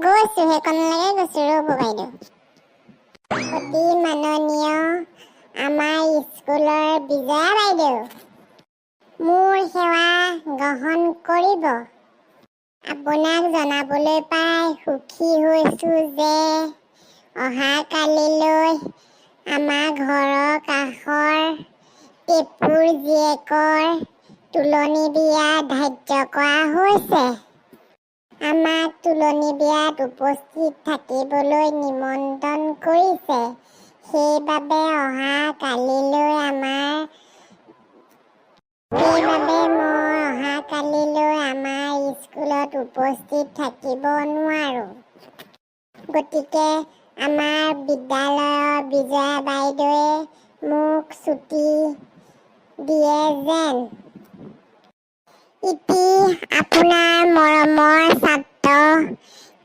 গৈছো সেইকণলৈকে গৈছো ৰ'ব বাইদেউ। অতি মাননীয় আমাৰ স্কুলৰ বিজয়া বাইদেউ, মোৰ সেৱা গ্ৰহণ কৰিব। আপোনাক জনাবলৈ পাই সুখী হৈছো যে অহা কালিলৈ আমাৰ ঘৰৰ কাষৰ টেপুৰ জীয়েকৰ তুলনি বিয়া ধাৰ্য কৰা হৈছে। আমাক তুলনি বিয়াত উপস্থিত থাকিবলৈ নিমন্ত্ৰণ কৰিছে। সেইবাবে মই অহা কালিলৈ আমাৰ স্কুলত উপস্থিত থাকিব নোৱাৰো। গতিকে আমাৰ বিদ্যালয়ৰ বিজয়া বাইদেৱে মোক ছুটি দিয়ে যেন। ইতি আপোনাৰ মৰমৰ ছাত্ৰ